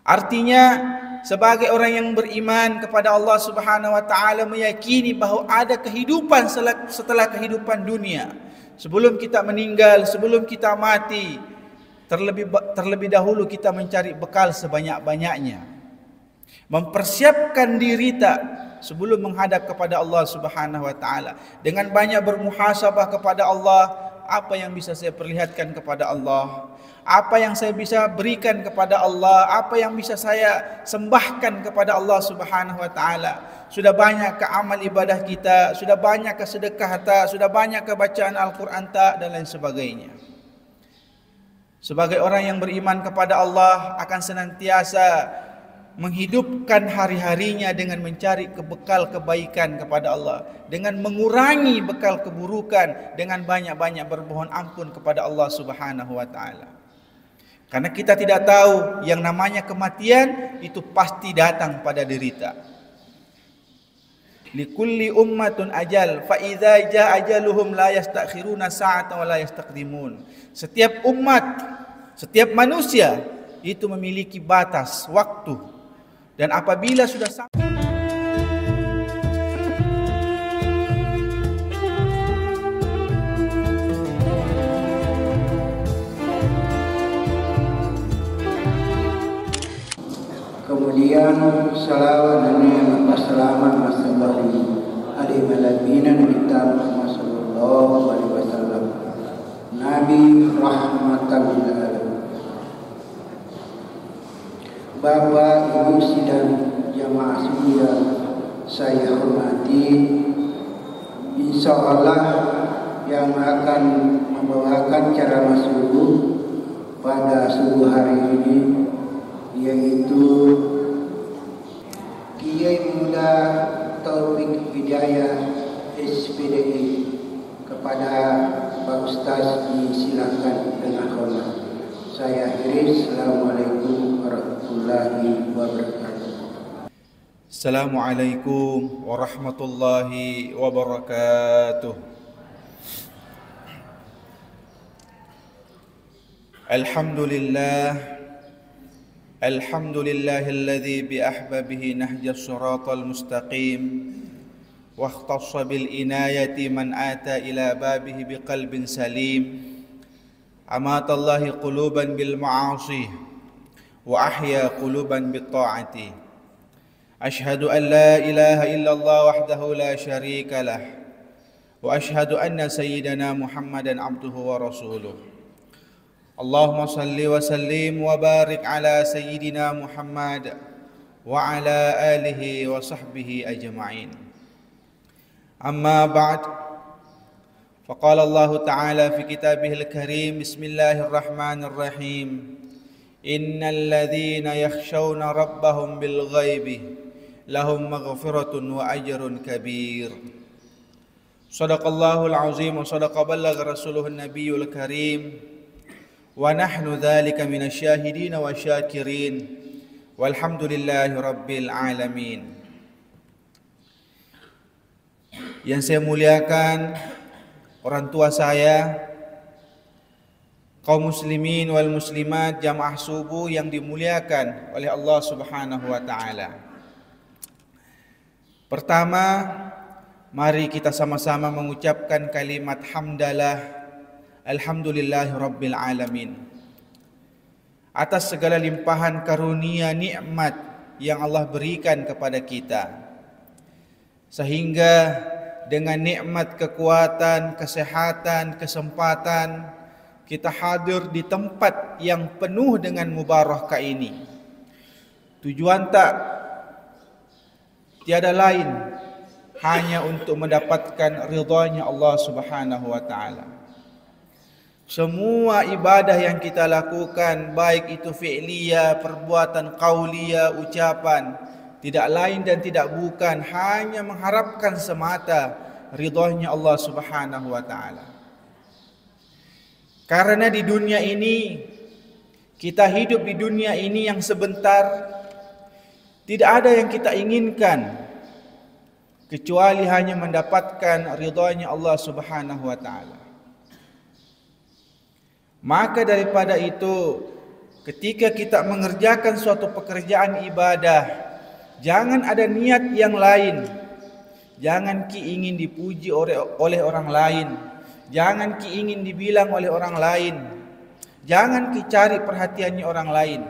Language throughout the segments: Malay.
Artinya sebagai orang yang beriman kepada Allah Subhanahu wa taala meyakini bahawa ada kehidupan setelah kehidupan dunia. Sebelum kita meninggal, sebelum kita mati, terlebih dahulu kita mencari bekal sebanyak-banyaknya. Mempersiapkan diri tak sebelum menghadap kepada Allah Subhanahu wa taala dengan banyak bermuhasabah kepada Allah, apa yang bisa saya perlihatkan kepada Allah, apa yang saya bisa berikan kepada Allah, apa yang bisa saya sembahkan kepada Allah Subhanahu wa taala. Sudah banyak ke amal ibadah kita, sudah banyak ke sedekah tak, sudah banyak ke bacaan Al-Quran tak, dan lain sebagainya. Sebagai orang yang beriman kepada Allah akan senantiasa menghidupkan hari-harinya dengan mencari bekal kebaikan kepada Allah, dengan mengurangi bekal keburukan, dengan banyak-banyak bermohon ampun kepada Allah Subhanahu wa taala. Karena kita tidak tahu yang namanya kematian itu pasti datang pada derita. Likulli ummatun ajal, fa idza jaa ajaluhum la yastakhiruna sa'atan wa la yastaqdimun. Setiap umat, setiap manusia itu memiliki batas waktu. Dan apabila sudah sampai kemudian salawat dan selamat wassalamu alaihi malabina kita Muhammad sallallahu alaihi wasallam, Nabi rahmatan lil alamin. Bapak, Ibu sidang jamaah sekalian saya hormati, insyaallah yang akan membawakan cara subuh pada subuh hari ini yaitu Kiai Muda Taufik Hidayah SPDI. Kepada Pak Ustaz disilakan dengan hormat. Saya akhiri. Assalamualaikum warahmatullahi wabarakatuh. Assalamualaikum warahmatullahi wabarakatuh. Alhamdulillahilladzi bi ahbabihi nahjas siratal mustaqim wa ikhtassa bil inayati man ata ila babihi biqalbin salim. Amatallahi quluban bil ma'asi wa ahya quluban bit ta'ati. Ashhadu an la ilaha illallah wahdahu la syarika lah wa ashhadu anna sayyidana Muhammadan abduhu wa rasuluh. Allahumma salli wa sallim wa barik ala sayyidina Muhammad wa ala alihi wa sahbihi ajma'in. Amma ba'd. فقال الله تعالى في كتابه الكريم بسم الله الرحمن الرحيم إن الذين يخشون ربهم بالغيب لهم مغفرة وأجر كبير. صدق الله العظيم وصدق بلغ رسوله النبي الكريم ونحن ذلك من الشاهدين والشاكرين والحمد لله رب العالمين. Yang saya muliakan orang tua saya, kaum muslimin wal muslimat, jamaah subuh yang dimuliakan oleh Allah Subhanahu wa taala. Pertama, mari kita sama-sama mengucapkan kalimat hamdalah, alhamdulillahirabbil alamin, atas segala limpahan karunia nikmat yang Allah berikan kepada kita, sehingga dengan nikmat kekuatan, kesehatan, kesempatan kita hadir di tempat yang penuh dengan mubarakah ini. Tujuan tak tiada lain hanya untuk mendapatkan ridhanya Allah Subhanahu wa taala. Semua ibadah yang kita lakukan, baik itu fi'liyah, perbuatan qauliyah, ucapan, tidak lain dan tidak bukan hanya mengharapkan semata ridhanya Allah Subhanahu wa taala. Karena di dunia ini, kita hidup di dunia ini yang sebentar, tidak ada yang kita inginkan kecuali hanya mendapatkan ridhanya Allah Subhanahu wa taala. Maka daripada itu, ketika kita mengerjakan suatu pekerjaan ibadah, jangan ada niat yang lain. Jangan ki ingin dipuji oleh orang lain. Jangan ki ingin dibilang oleh orang lain. Jangan ki cari perhatiannya orang lain.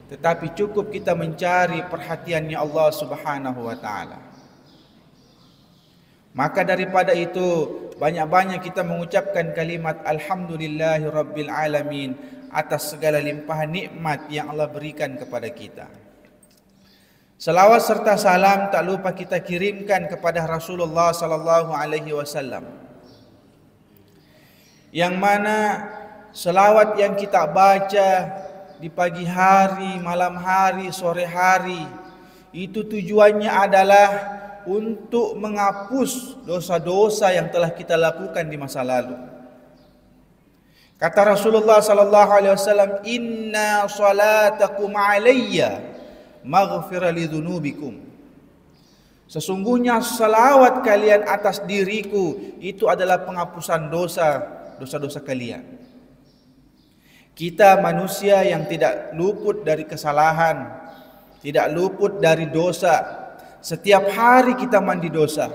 Tetapi cukup kita mencari perhatiannya Allah Subhanahu wa taala. Maka daripada itu, banyak-banyak kita mengucapkan kalimat Alhamdulillahi Rabbil Alamin atas segala limpahan nikmat yang Allah berikan kepada kita. Salawat serta salam tak lupa kita kirimkan kepada Rasulullah sallallahu alaihi wasallam. Yang mana salawat yang kita baca di pagi hari, malam hari, sore hari, itu tujuannya adalah untuk menghapus dosa-dosa yang telah kita lakukan di masa lalu. Kata Rasulullah sallallahu alaihi wasallam, "Inna salatakum alayya maghfirah lidzunubikum." Sesungguhnya salawat kalian atas diriku itu adalah penghapusan dosa-dosa kalian. Kita manusia yang tidak luput dari kesalahan, tidak luput dari dosa. Setiap hari kita mandi dosa.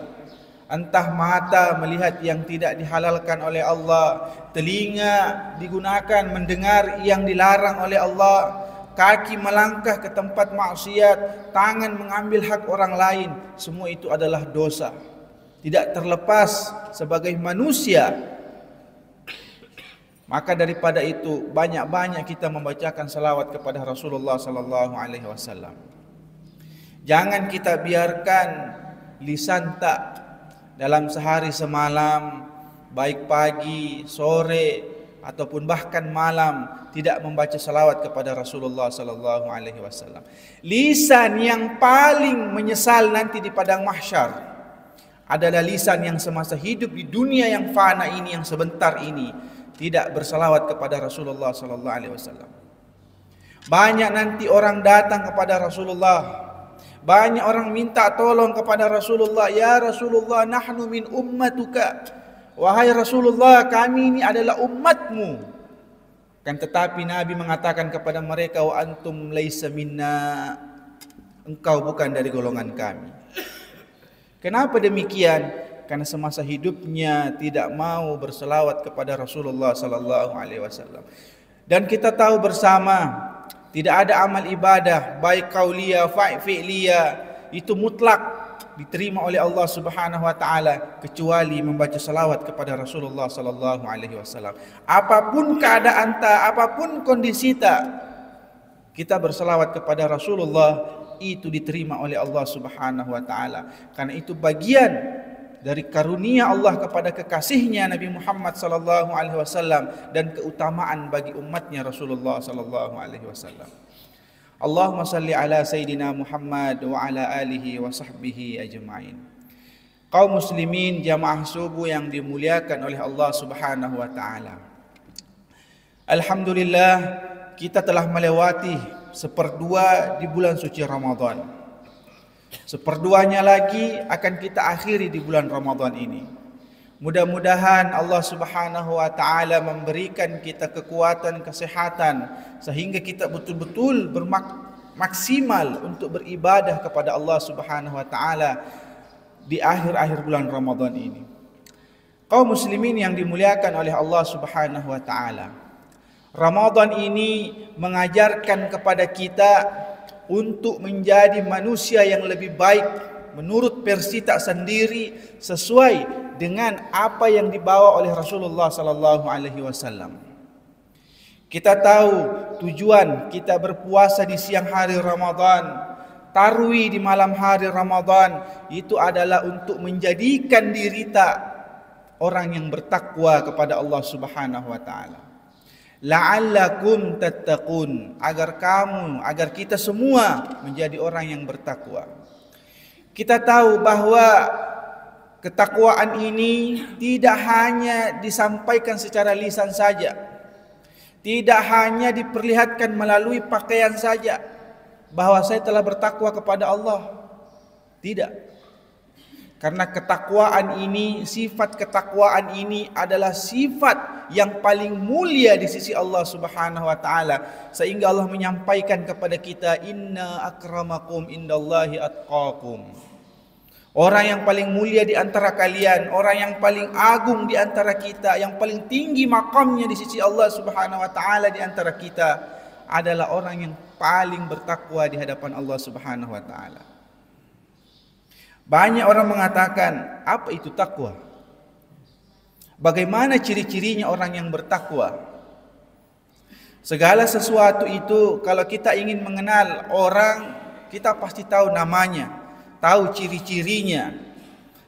Entah mata melihat yang tidak dihalalkan oleh Allah, telinga digunakan mendengar yang dilarang oleh Allah, kaki melangkah ke tempat maksiat, tangan mengambil hak orang lain. Semua itu adalah dosa. Tidak terlepas sebagai manusia. Maka daripada itu banyak-banyak kita membacakan salawat kepada Rasulullah sallallahu alaihi wasallam. Jangan kita biarkan lisan tak dalam sehari semalam, baik pagi, sore ataupun bahkan malam, tidak membaca salawat kepada Rasulullah sallallahu alaihi wasallam. Lisan yang paling menyesal nanti di padang mahsyar adalah lisan yang semasa hidup di dunia yang fana ini, yang sebentar ini, tidak bersalawat kepada Rasulullah sallallahu alaihi wasallam. Banyak nanti orang datang kepada Rasulullah, banyak orang minta tolong kepada Rasulullah, "Ya Rasulullah, nahnu min ummatuka." Wahai Rasulullah, kami ini adalah umatmu. Kan tetapi Nabi mengatakan kepada mereka, "Wa antum laisa minna." Engkau bukan dari golongan kami. Kenapa demikian? Karena semasa hidupnya tidak mau berselawat kepada Rasulullah sallallahu alaihi wasallam. Dan kita tahu bersama, tidak ada amal ibadah baik qauliyah, fi'liyah itu mutlak diterima oleh Allah Subhanahu wa taala kecuali membaca salawat kepada Rasulullah sallallahu alaihi wasallam. Apapun keadaan ta, apapun kondisi ta, kita berselawat kepada Rasulullah itu diterima oleh Allah Subhanahu wa taala. Karena itu bagian dari karunia Allah kepada kekasihnya Nabi Muhammad sallallahu alaihi wasallam dan keutamaan bagi umatnya Rasulullah sallallahu alaihi wasallam. Allahumma salli ala sayyidina Muhammad wa ala alihi wa sahbihi ajma'in. Kaum muslimin jamaah subuh yang dimuliakan oleh Allah Subhanahu wa taala. Alhamdulillah, kita telah melewati 1/2 di bulan suci Ramadan. 1/2-nya lagi akan kita akhiri di bulan Ramadan ini. Mudah-mudahan Allah Subhanahu wa taala memberikan kita kekuatan, kesehatan sehingga kita betul-betul maksimal untuk beribadah kepada Allah Subhanahu wa taala di akhir-akhir bulan Ramadan ini. Kaum muslimin yang dimuliakan oleh Allah Subhanahu wa taala. Ramadan ini mengajarkan kepada kita untuk menjadi manusia yang lebih baik menurut versi tak sendiri sesuai dengan apa yang dibawa oleh Rasulullah sallallahu alaihi wasallam. Kita tahu tujuan kita berpuasa di siang hari Ramadan, tarwih di malam hari Ramadan itu adalah untuk menjadikan diri tak orang yang bertakwa kepada Allah Subhanahu wa taala. La'allakum tattaqun, agar kita semua menjadi orang yang bertakwa. Kita tahu bahwa ketakwaan ini tidak hanya disampaikan secara lisan saja, tidak hanya diperlihatkan melalui pakaian saja bahwa saya telah bertakwa kepada Allah. Tidak. Karena ketakwaan ini, sifat ketakwaan ini adalah sifat yang paling mulia di sisi Allah Subhanahu wa taala, sehingga Allah menyampaikan kepada kita, inna akramakum indallahi atqakum. Orang yang paling mulia di antara kalian, orang yang paling agung di antara kita, yang paling tinggi makamnya di sisi Allah Subhanahu wa taala di antara kita adalah orang yang paling bertakwa di hadapan Allah Subhanahu wa taala. Banyak orang mengatakan, apa itu takwa? Bagaimana ciri-cirinya orang yang bertakwa? Segala sesuatu itu kalau kita ingin mengenal orang, kita pasti tahu namanya, tahu ciri-cirinya,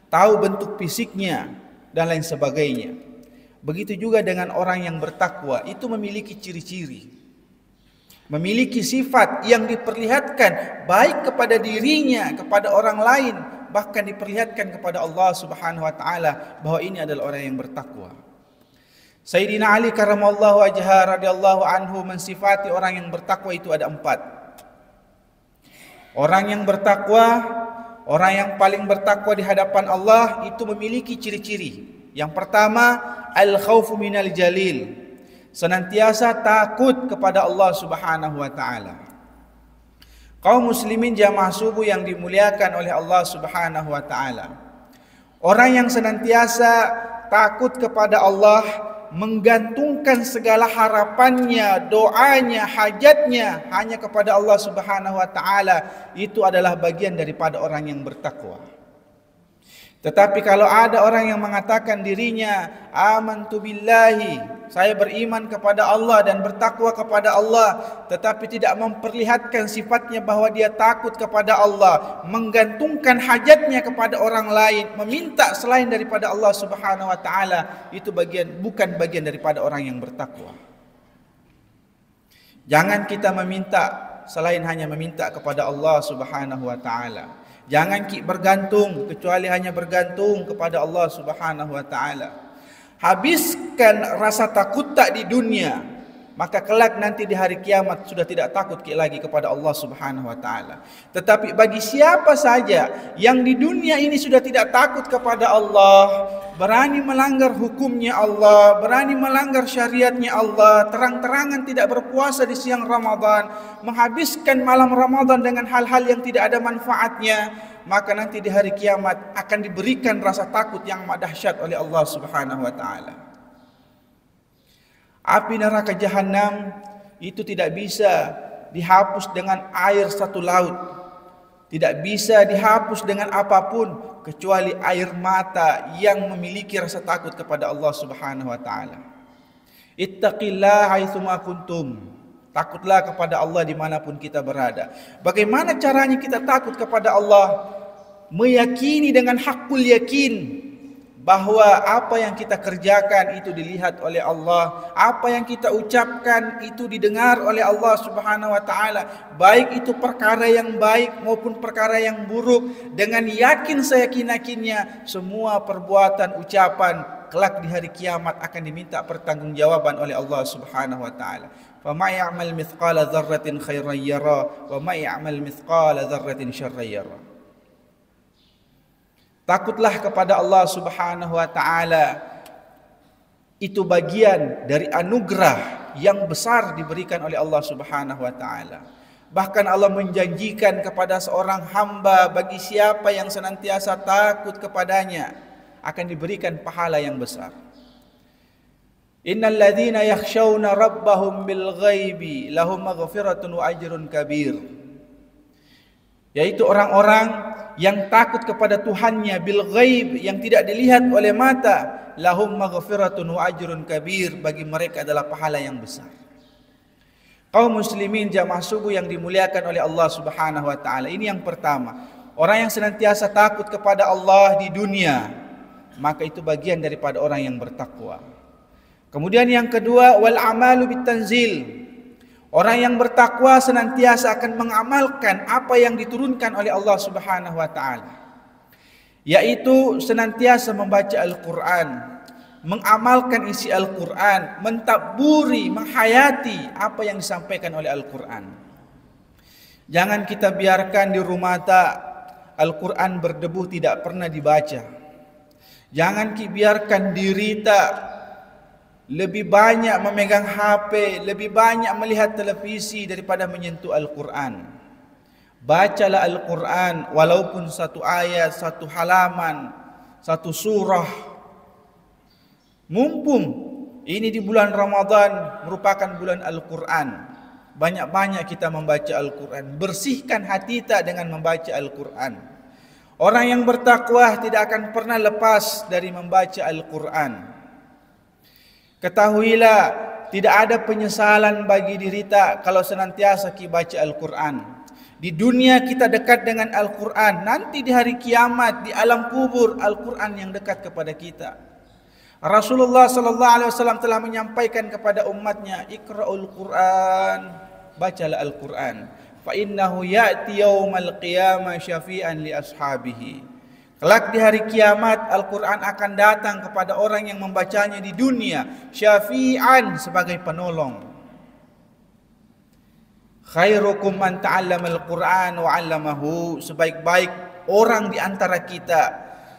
tahu bentuk fisiknya dan lain sebagainya. Begitu juga dengan orang yang bertakwa, itu memiliki ciri-ciri, memiliki sifat yang diperlihatkan baik kepada dirinya, kepada orang lain, bahkan diperlihatkan kepada Allah Subhanahu wa taala bahwa ini adalah orang yang bertakwa. Sayyidina Ali karramallahu wajhahu radhiyallahu anhu mensifati orang yang bertakwa itu ada 4. Orang yang bertakwa, orang yang paling bertakwa di hadapan Allah itu memiliki ciri-ciri. Yang pertama, al-khaufu minal jalil, senantiasa takut kepada Allah Subhanahu wa taala. Kaum muslimin jamaah subuh yang dimuliakan oleh Allah Subhanahu wa taala. Orang yang senantiasa takut kepada Allah, menggantungkan segala harapannya, doanya, hajatnya hanya kepada Allah Subhanahu wa taala, itu adalah bagian daripada orang yang bertakwa. Tetapi kalau ada orang yang mengatakan dirinya amantu billahi, saya beriman kepada Allah dan bertakwa kepada Allah, tetapi tidak memperlihatkan sifatnya bahwa dia takut kepada Allah, menggantungkan hajatnya kepada orang lain, meminta selain daripada Allah Subhanahu wa taala, itu bukan bagian daripada orang yang bertakwa. Jangan kita meminta selain hanya meminta kepada Allah Subhanahu wa taala. Jangan bergantung kecuali hanya bergantung kepada Allah Subhanahu wa taala. Habiskan rasa takut tak di dunia, maka kelak nanti di hari kiamat sudah tidak takut lagi kepada Allah Subhanahu wa taala. Tetapi bagi siapa saja yang di dunia ini sudah tidak takut kepada Allah, berani melanggar hukumnya Allah, berani melanggar syariatnya Allah, terang-terangan tidak berpuasa di siang Ramadan, menghabiskan malam Ramadan dengan hal-hal yang tidak ada manfaatnya, maka nanti di hari kiamat akan diberikan rasa takut yang amat dahsyat oleh Allah Subhanahu wa taala. Api neraka jahanam itu tidak bisa dihapus dengan air satu laut, tidak bisa dihapus dengan apapun kecuali air mata yang memiliki rasa takut kepada Allah Subhanahu wa taala. Ittaqillaha haitsuma kuntum. Takutlah kepada Allah dimanapun kita berada. Bagaimana caranya kita takut kepada Allah? Meyakini dengan hakul yakin bahwa apa yang kita kerjakan itu dilihat oleh Allah, apa yang kita ucapkan itu didengar oleh Allah Subhanahu wa taala, baik itu perkara yang baik maupun perkara yang buruk. Dengan yakin seyakin-yakinnya semua perbuatan ucapan kelak di hari kiamat akan diminta pertanggungjawaban oleh Allah Subhanahu wa taala. Fa may ya'mal mithqala dzarratin khairan yara wa may ya'mal mithqala dzarratin syarran yara. Takutlah kepada Allah Subhanahu wa taala. Itu bagian dari anugerah yang besar diberikan oleh Allah Subhanahu wa taala. Bahkan Allah menjanjikan kepada seorang hamba, bagi siapa yang senantiasa takut kepadanya akan diberikan pahala yang besar. Innal ladzina yakhshawna rabbahum bil ghaibi lahum maghfiratun wa ajrun kabir. Yaitu orang-orang yang takut kepada Tuhannya bil ghaib, yang tidak dilihat oleh mata, lahum maghfiratun wa ajrun kabir, bagi mereka adalah pahala yang besar. Kaum muslimin jamaah subuh yang dimuliakan oleh Allah Subhanahu wa taala, ini yang pertama. Orang yang senantiasa takut kepada Allah di dunia, maka itu bagian daripada orang yang bertakwa. Kemudian yang kedua, wal amalu bitanzil. Orang yang bertakwa senantiasa akan mengamalkan apa yang diturunkan oleh Allah Subhanahu wa taala, yaitu senantiasa membaca Al-Qur'an, mengamalkan isi Al-Qur'an, mentadaburi, menghayati apa yang disampaikan oleh Al-Qur'an. Jangan kita biarkan di rumah Al-Quran berdebu tidak pernah dibaca. Jangan biarkan diri tak lebih banyak memegang HP, lebih banyak melihat televisi daripada menyentuh Al-Quran. Bacalah Al-Quran walaupun satu ayat, satu halaman, satu surah. Mumpung ini di bulan Ramadan merupakan bulan Al-Quran, banyak-banyak kita membaca Al-Quran. Bersihkan hati kita dengan membaca Al-Quran. Orang yang bertakwa tidak akan pernah lepas dari membaca Al-Quran. Ketahuilah, tidak ada penyesalan bagi diri kita kalau senantiasa kita baca Al-Quran. Di dunia kita dekat dengan Al-Quran, nanti di hari kiamat, di alam kubur, Al-Quran yang dekat kepada kita. Rasulullah sallallahu alaihi wasallam telah menyampaikan kepada umatnya, Iqra'ul Quran, bacalah Al-Quran. Fa innahu ya'ti yaumal qiyamah syafi'an li ashabihi. Kelak di hari kiamat Al-Quran akan datang kepada orang yang membacanya di dunia, syafi'an, sebagai penolong. Khairukum man ta'allama al-Quran wa 'allamahu. Sebaik-baik orang di antara kita,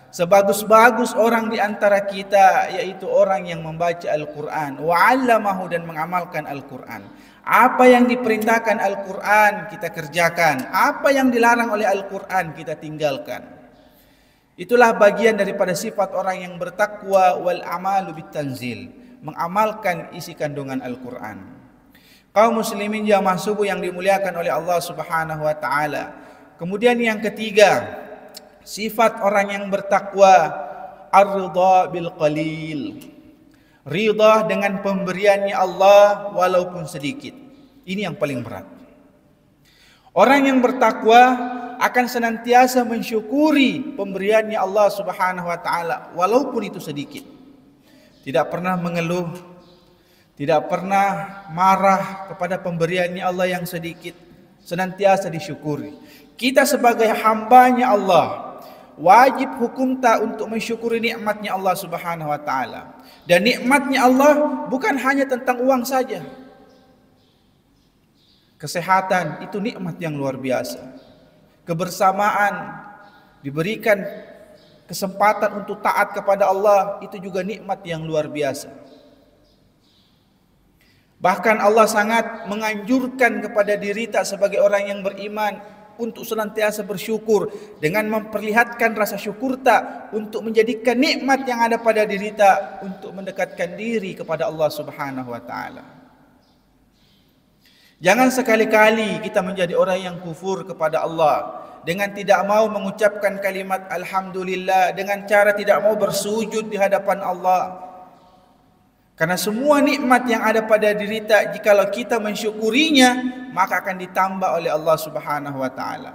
sebagus-bagus orang di antara kita, yaitu orang yang membaca Al-Quran wa 'allamahu, dan mengamalkan Al-Quran. Apa yang diperintahkan Al-Quran kita kerjakan, apa yang dilarang oleh Al-Quran kita tinggalkan. Itulah bagian daripada sifat orang yang bertakwa, wal amalu bitanzil, mengamalkan isi kandungan Al-Quran. Kaum muslimin jamaah subuh yang dimuliakan oleh Allah Subhanahu wa taala. Kemudian yang ketiga, sifat orang yang bertakwa, ar-ridha bil qalil. Ridha dengan pemberiannya Allah walaupun sedikit. Ini yang paling berat. Orang yang bertakwa akan senantiasa mensyukuri pemberiannya Allah Subhanahu wa taala walaupun itu sedikit. Tidak pernah mengeluh, tidak pernah marah kepada pemberiannya Allah yang sedikit, senantiasa disyukuri. Kita sebagai hambanya Allah wajib hukum tak untuk mensyukuri nikmatnya Allah Subhanahu wa taala. Dan nikmatnya Allah bukan hanya tentang uang saja. Kesehatan itu nikmat yang luar biasa. Kebersamaan, diberikan kesempatan untuk taat kepada Allah, itu juga nikmat yang luar biasa. Bahkan Allah sangat menganjurkan kepada diri kita sebagai orang yang beriman untuk senantiasa bersyukur dengan memperlihatkan rasa syukur tak untuk menjadikan nikmat yang ada pada diri tak untuk mendekatkan diri kepada Allah Subhanahu wa taala. Jangan sekali-kali kita menjadi orang yang kufur kepada Allah dengan tidak mau mengucapkan kalimat alhamdulillah, dengan cara tidak mau bersujud di hadapan Allah. Karena semua nikmat yang ada pada diri kita, jikalau kita mensyukurinya, maka akan ditambah oleh Allah Subhanahu wa taala.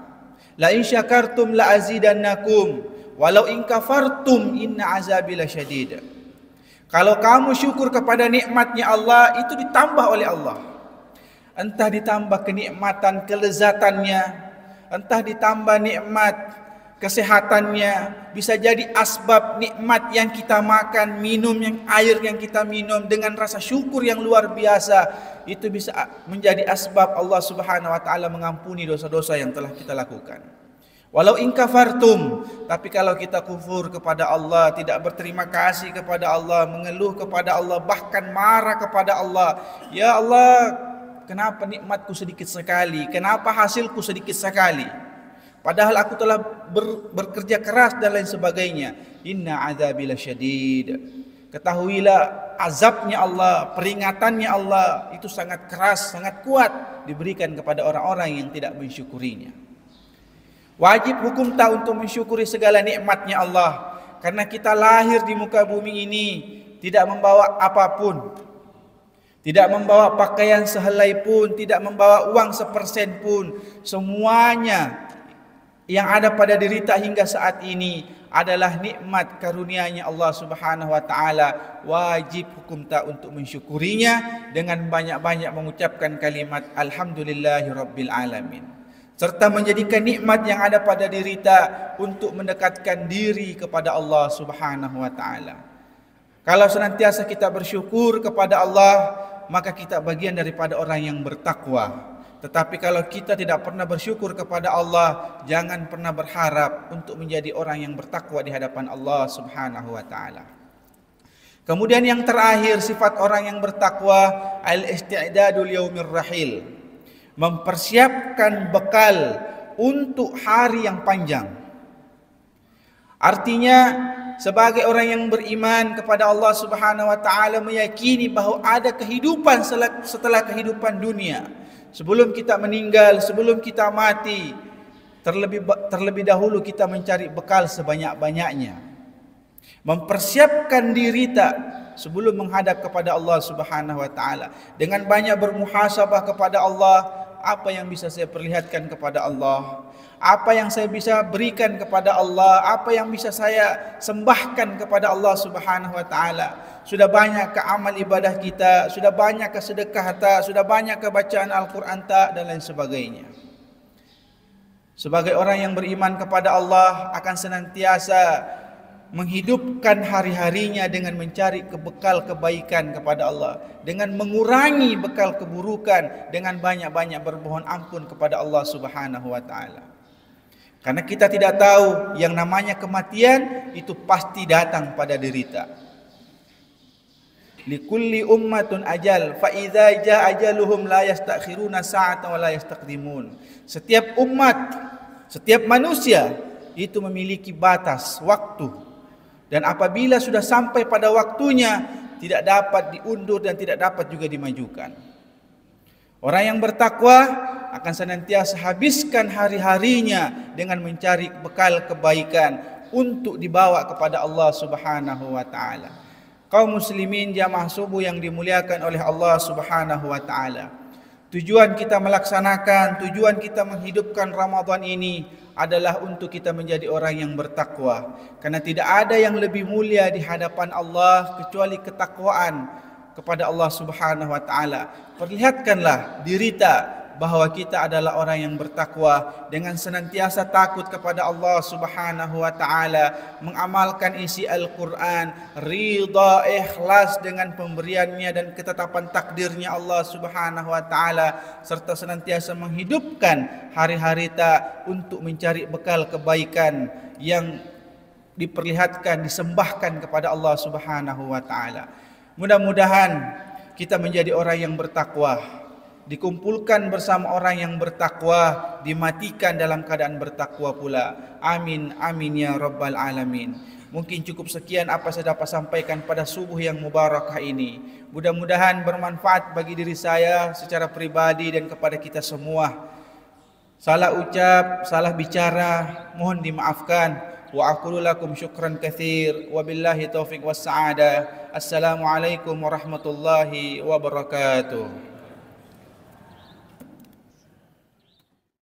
La in syakartum la azidannakum walau in kafartum inna azabi lasyadid. Kalau kamu syukur kepada nikmatnya Allah, itu ditambah oleh Allah. Entah ditambah kenikmatan kelezatannya, entah ditambah nikmat kesehatannya, bisa jadi asbab nikmat yang kita makan, minum, yang air yang kita minum dengan rasa syukur yang luar biasa, itu bisa menjadi asbab Allah Subhanahu wa taala mengampuni dosa-dosa yang telah kita lakukan. Walau in kafartum, tapi kalau kita kufur kepada Allah, tidak berterima kasih kepada Allah, mengeluh kepada Allah, bahkan marah kepada Allah, ya Allah, kenapa nikmatku sedikit sekali, kenapa hasilku sedikit sekali, padahal aku telah bekerja keras dan lain sebagainya. Inna azabi lasyadid. Ketahuilah azabnya Allah, peringatannya Allah itu sangat keras, sangat kuat diberikan kepada orang-orang yang tidak mensyukurinya. Wajib hukum tak untuk mensyukuri segala nikmatnya Allah. Karena kita lahir di muka bumi ini tidak membawa apapun, tidak membawa pakaian sehelai pun, tidak membawa uang sepersen pun. Semuanya yang ada pada diri kita hingga saat ini adalah nikmat karunia-Nya Allah Subhanahu wa taala. Wajib hukum tak untuk mensyukurinya dengan banyak-banyak mengucapkan kalimat alhamdulillahirabbil alamin, serta menjadikan nikmat yang ada pada diri kita untuk mendekatkan diri kepada Allah Subhanahu wa taala. Kalau senantiasa kita bersyukur kepada Allah, maka kita bagian daripada orang yang bertakwa. Tetapi kalau kita tidak pernah bersyukur kepada Allah, jangan pernah berharap untuk menjadi orang yang bertakwa di hadapan Allah Subhanahu wa taala. Kemudian yang terakhir, sifat orang yang bertakwa, al-isti'dadul yaumir rahil. Mempersiapkan bekal untuk hari yang panjang. Artinya, sebagai orang yang beriman kepada Allah Subhanahu wa taala, meyakini bahawa ada kehidupan setelah kehidupan dunia. Sebelum kita meninggal, sebelum kita mati, terlebih dahulu kita mencari bekal sebanyak-banyaknya. Mempersiapkan diri sebelum menghadap kepada Allah Subhanahu wa taala, dengan banyak bermuhasabah kepada Allah. Apa yang bisa saya perlihatkan kepada Allah? Apa yang saya bisa berikan kepada Allah? Apa yang bisa saya sembahkan kepada Allah Subhanahu wa taala? Sudah banyak ke amal ibadah kita, sudah banyak ke sedekah sudah banyak ke bacaan Al-Quran dan lain sebagainya. Sebagai orang yang beriman kepada Allah, akan senantiasa menghidupkan hari-harinya dengan mencari bekal kebaikan kepada Allah, dengan mengurangi bekal keburukan, dengan banyak-banyak bermohon ampun kepada Allah Subhanahu wa taala. Karena kita tidak tahu yang namanya kematian itu pasti datang pada derita. Likulli ummatun ajal, fa idza jaa ajaluhum la yastakhiruna sa'atan wa la yastaqdimun. Setiap umat, setiap manusia itu memiliki batas waktu, dan apabila sudah sampai pada waktunya, tidak dapat diundur dan tidak dapat juga dimajukan. Orang yang bertakwa akan senantiasa habiskan hari-harinya dengan mencari bekal kebaikan untuk dibawa kepada Allah Subhanahu wa taala. Kaum muslimin jamaah subuh yang dimuliakan oleh Allah Subhanahu wa taala. Tujuan kita melaksanakan, tujuan kita menghidupkan Ramadan ini adalah untuk kita menjadi orang yang bertakwa. Karena tidak ada yang lebih mulia di hadapan Allah kecuali ketakwaan kepada Allah Subhanahu wa taala. Perlihatkanlah diri bahwa kita adalah orang yang bertakwa dengan senantiasa takut kepada Allah Subhanahu wa taala, mengamalkan isi Al-Quran, ridha ikhlas dengan pemberiannya dan ketetapan takdirnya Allah Subhanahu wa taala, serta senantiasa menghidupkan hari-hari untuk mencari bekal kebaikan yang diperlihatkan, disembahkan kepada Allah Subhanahu wa taala. Mudah-mudahan kita menjadi orang yang bertakwa, dikumpulkan bersama orang yang bertakwa, dimatikan dalam keadaan bertakwa pula. Amin, amin ya rabbal alamin. Mungkin cukup sekian apa saya dapat sampaikan pada subuh yang mubarakah ini. Mudah-mudahan bermanfaat bagi diri saya secara pribadi dan kepada kita semua. Salah ucap, salah bicara, mohon dimaafkan. Wa aqulu lakum syukran katsir, wabillahi taufiq was sa'adah. Assalamualaikum warahmatullahi wabarakatuh.